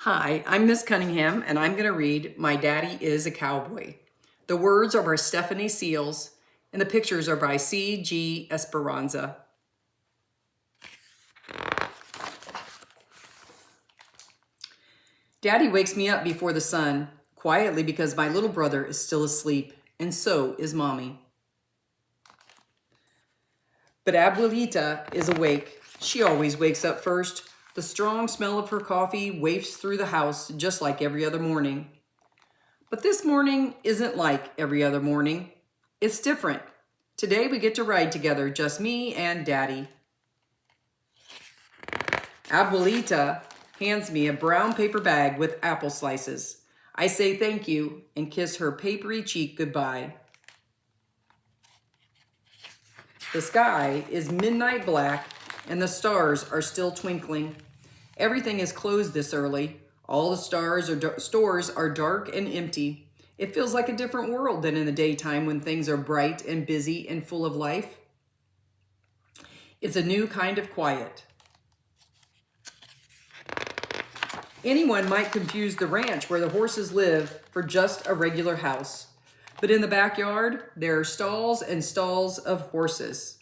Hi, I'm Miss Cunningham, and I'm going to read My Daddy is a Cowboy. The words are by Stephanie Seals, and the pictures are by C.G. Esperanza. Daddy wakes me up before the sun, quietly because my little brother is still asleep, and so is Mommy. But Abuelita is awake. She always wakes up first. The strong smell of her coffee wafts through the house just like every other morning. But this morning isn't like every other morning. It's different. Today we get to ride together, just me and Daddy. Abuelita hands me a brown paper bag with apple slices. I say thank you and kiss her papery cheek goodbye. The sky is midnight black and the stars are still twinkling. Everything is closed this early. All the stores are dark and empty. It feels like a different world than in the daytime when things are bright and busy and full of life. It's a new kind of quiet. Anyone might confuse the ranch where the horses live for just a regular house. But in the backyard, there are stalls and stalls of horses.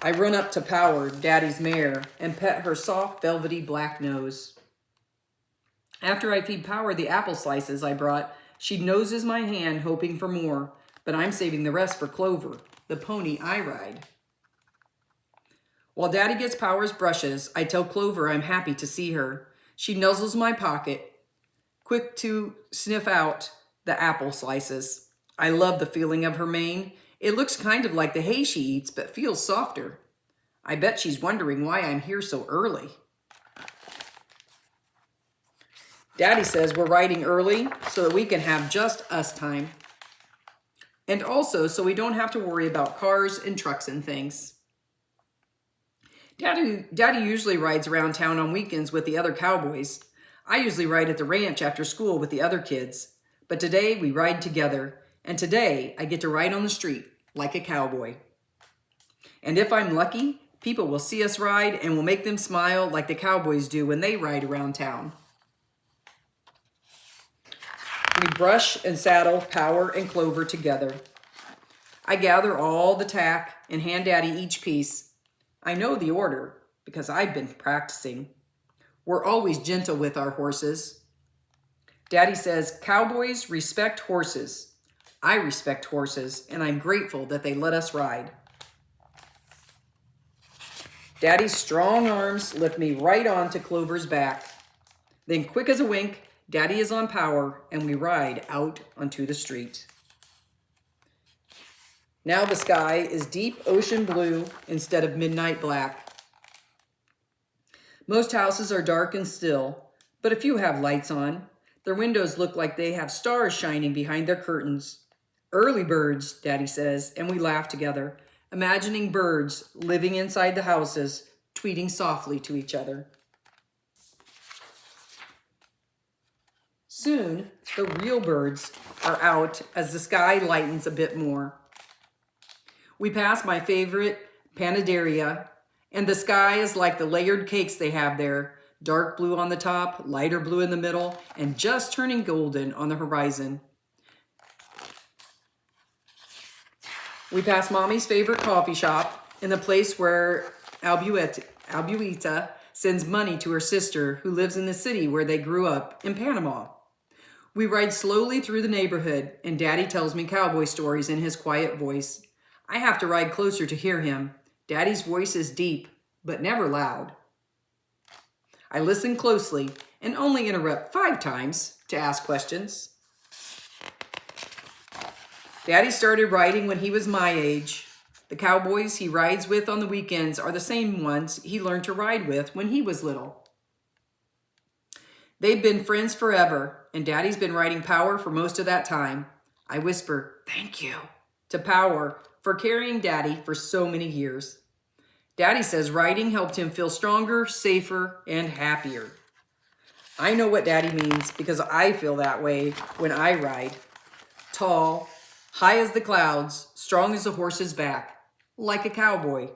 I run up to Power, Daddy's mare, and pet her soft, velvety black nose. After I feed Power the apple slices I brought, she noses my hand, hoping for more, but I'm saving the rest for Clover, the pony I ride. While Daddy gets Power's brushes, I tell Clover I'm happy to see her. She nuzzles my pocket, quick to sniff out the apple slices. I love the feeling of her mane. It looks kind of like the hay she eats, but feels softer. I bet she's wondering why I'm here so early. Daddy says we're riding early so that we can have just us time. And also so we don't have to worry about cars and trucks and things. Daddy usually rides around town on weekends with the other cowboys. I usually ride at the ranch after school with the other kids. But today we ride together. And today I get to ride on the street like a cowboy. And if I'm lucky, people will see us ride and will make them smile like the cowboys do when they ride around town. We brush and saddle Power and Clover together. I gather all the tack and hand Daddy each piece. I know the order because I've been practicing. We're always gentle with our horses. Daddy says, cowboys respect horses. I respect horses, and I'm grateful that they let us ride. Daddy's strong arms lift me right onto Clover's back. Then quick as a wink, Daddy is on Power, and we ride out onto the street. Now the sky is deep ocean blue instead of midnight black. Most houses are dark and still, but a few have lights on. Their windows look like they have stars shining behind their curtains. Early birds, Daddy says, and we laugh together, imagining birds living inside the houses, tweeting softly to each other. Soon, the real birds are out as the sky lightens a bit more. We pass my favorite panaderia, and the sky is like the layered cakes they have there, dark blue on the top, lighter blue in the middle, and just turning golden on the horizon. We pass Mommy's favorite coffee shop and the place where Abuelita sends money to her sister who lives in the city where they grew up in Panama. We ride slowly through the neighborhood, and Daddy tells me cowboy stories in his quiet voice. I have to ride closer to hear him. Daddy's voice is deep, but never loud. I listen closely and only interrupt 5 times to ask questions. Daddy started riding when he was my age. The cowboys he rides with on the weekends are the same ones he learned to ride with when he was little. They've been friends forever, and Daddy's been riding Power for most of that time. I whisper, thank you, to Power for carrying Daddy for so many years. Daddy says riding helped him feel stronger, safer, and happier. I know what Daddy means because I feel that way when I ride. Tall, high as the clouds, strong as a horse's back, like a cowboy.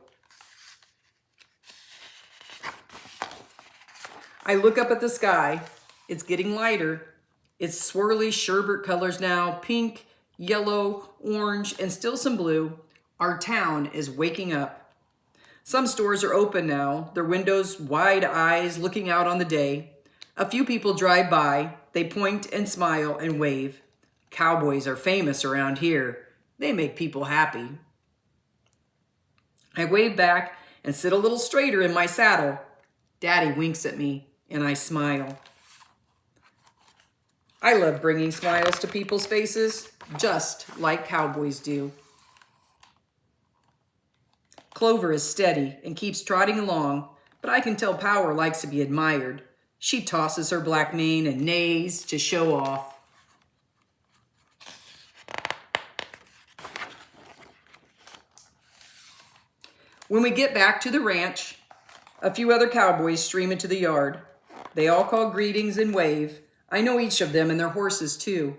I look up at the sky. It's getting lighter. It's swirly sherbet colors now, pink, yellow, orange, and still some blue. Our town is waking up. Some stores are open now, their windows wide eyes looking out on the day. A few people drive by. They point and smile and wave. Cowboys are famous around here. They make people happy. I wave back and sit a little straighter in my saddle. Daddy winks at me, and I smile. I love bringing smiles to people's faces, just like cowboys do. Clover is steady and keeps trotting along, but I can tell Power likes to be admired. She tosses her black mane and neighs to show off. When we get back to the ranch, a few other cowboys stream into the yard. They all call greetings and wave. I know each of them and their horses too.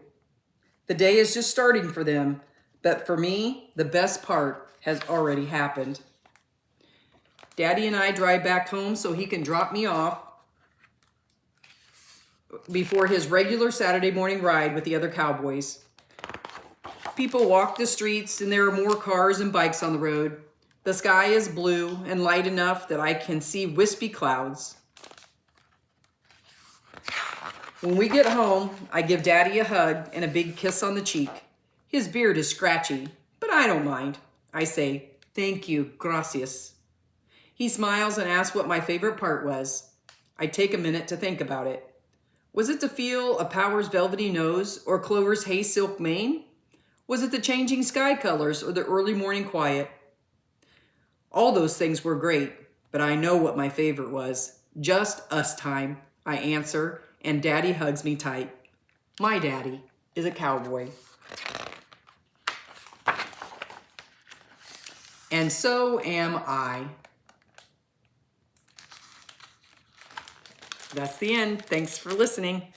The day is just starting for them, but for me, the best part has already happened. Daddy and I drive back home so he can drop me off before his regular Saturday morning ride with the other cowboys. People walk the streets and there are more cars and bikes on the road. The sky is blue and light enough that I can see wispy clouds. When we get home, I give Daddy a hug and a big kiss on the cheek. His beard is scratchy, but I don't mind. I say, "Thank you, gracias." He smiles and asks what my favorite part was. I take a minute to think about it. Was it to feel a Power's velvety nose or Clover's hay silk mane? Was it the changing sky colors or the early morning quiet? All those things were great, but I know what my favorite was. Just us time, I answer, and Daddy hugs me tight. My daddy is a cowboy. And so am I. That's the end. Thanks for listening.